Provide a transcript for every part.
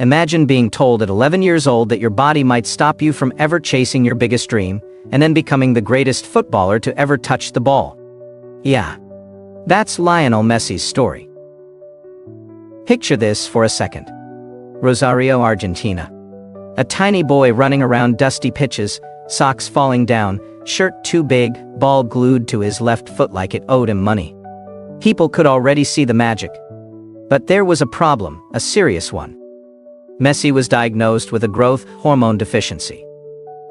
Imagine being told at 11 years old that your body might stop you from ever chasing your biggest dream, and then becoming the greatest footballer to ever touch the ball. Yeah. That's Lionel Messi's story. Picture this for a second. Rosario, Argentina. A tiny boy running around dusty pitches, socks falling down, shirt too big, ball glued to his left foot like it owed him money. People could already see the magic. But there was a problem, a serious one. Messi was diagnosed with a growth hormone deficiency.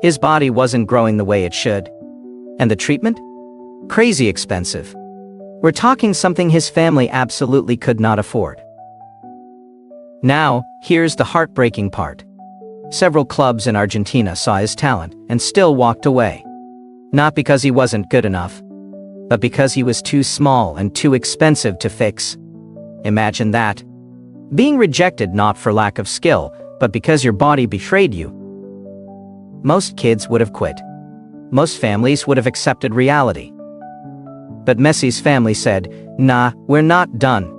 His body wasn't growing the way it should. And the treatment? Crazy expensive. We're talking something his family absolutely could not afford. Now, here's the heartbreaking part. Several clubs in Argentina saw his talent and still walked away. Not because he wasn't good enough, but because he was too small and too expensive to fix. Imagine that. Being rejected not for lack of skill, but because your body betrayed you. Most kids would have quit. Most families would have accepted reality. But Messi's family said, "Nah, we're not done."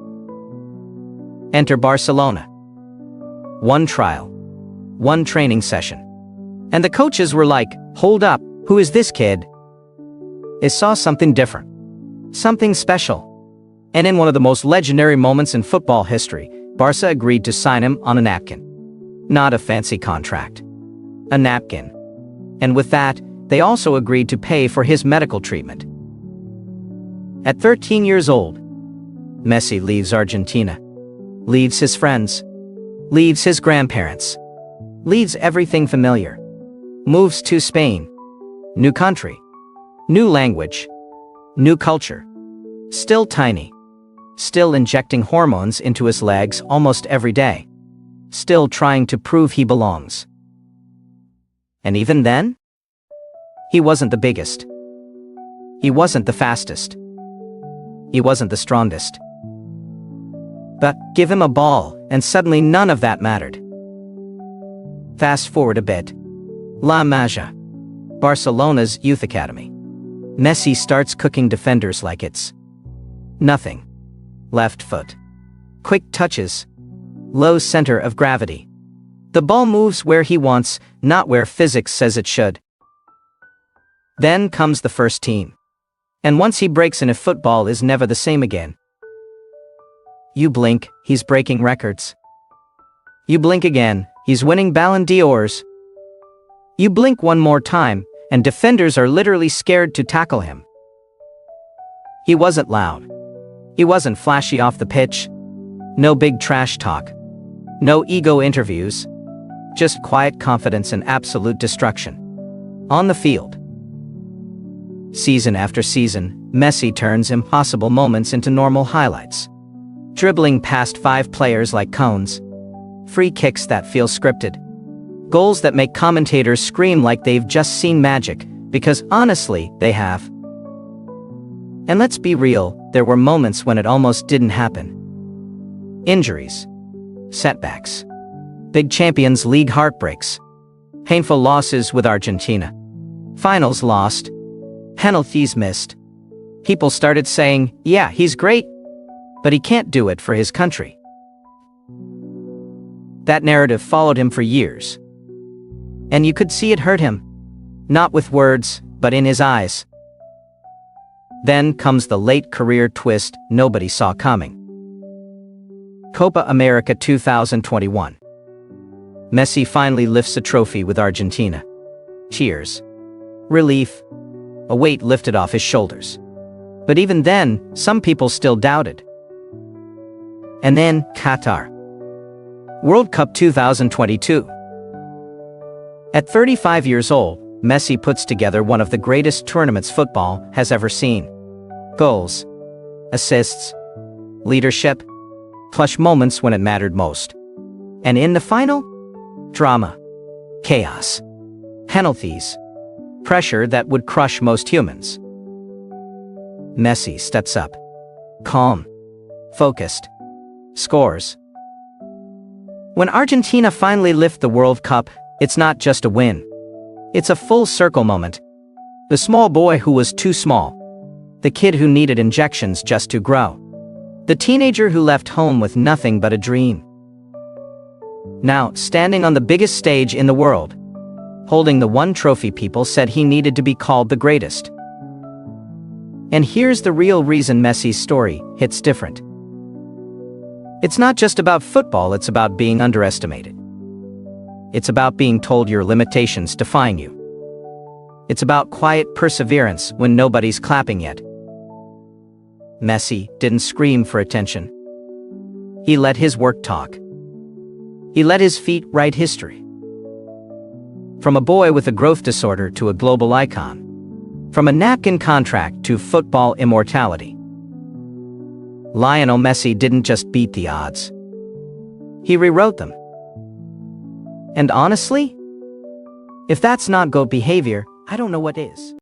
Enter Barcelona. One trial. One training session. And the coaches were like, "Hold up, who is this kid?" They saw something different. Something special. And in one of the most legendary moments in football history, Barca agreed to sign him on a napkin. Not a fancy contract. A napkin. And with that, they also agreed to pay for his medical treatment. At 13 years old, Messi leaves Argentina. Leaves his friends. Leaves his grandparents. Leaves everything familiar. Moves to Spain. New country. New language. New culture. Still tiny. Still injecting hormones into his legs almost every day. Still trying to prove he belongs. And even then, he wasn't the biggest. He wasn't the fastest. He wasn't the strongest. But give him a ball, and suddenly none of that mattered. Fast forward a bit. La Masia, Barcelona's youth academy. Messi starts cooking defenders like it's nothing. Left foot. Quick touches. Low center of gravity. The ball moves where he wants, not where physics says it should. Then comes the first team. And once he breaks in, football is never the same again. You blink, he's breaking records. You blink again, he's winning Ballon d'Ors. You blink one more time, and defenders are literally scared to tackle him. He wasn't loud. He wasn't flashy off the pitch. No big trash talk. No ego interviews. Just quiet confidence and absolute destruction. On the field. Season after season, Messi turns impossible moments into normal highlights. Dribbling past 5 players like cones. Free kicks that feel scripted. Goals that make commentators scream like they've just seen magic, because honestly, they have. And let's be real, there were moments when it almost didn't happen. Injuries. Setbacks. Big Champions League heartbreaks. Painful losses with Argentina. Finals lost. Penalties missed. People started saying, yeah, he's great, but he can't do it for his country. That narrative followed him for years. And you could see it hurt him. Not with words, but in his eyes. Then comes the late career twist nobody saw coming. Copa America 2021. Messi finally lifts a trophy with Argentina. Cheers. Relief. A weight lifted off his shoulders. But even then, some people still doubted. And then, Qatar. World Cup 2022. At 35 years old, Messi puts together one of the greatest tournaments football has ever seen. Goals. Assists. Leadership. Clutch moments when it mattered most. And in the final? Drama. Chaos. Penalties. Pressure that would crush most humans. Messi steps up. Calm. Focused. Scores. When Argentina finally lift the World Cup, it's not just a win. It's a full circle moment. The small boy who was too small. The kid who needed injections just to grow. The teenager who left home with nothing but a dream. Now, standing on the biggest stage in the world, holding the one trophy people said he needed to be called the greatest. And here's the real reason Messi's story hits different. It's not just about football, it's about being underestimated. It's about being told your limitations define you. It's about quiet perseverance when nobody's clapping yet. Messi didn't scream for attention. He let his work talk. He let his feet write history. From a boy with a growth disorder to a global icon. From a napkin contract to football immortality. Lionel Messi didn't just beat the odds. He rewrote them. And honestly, if that's not GOAT behavior, I don't know what is.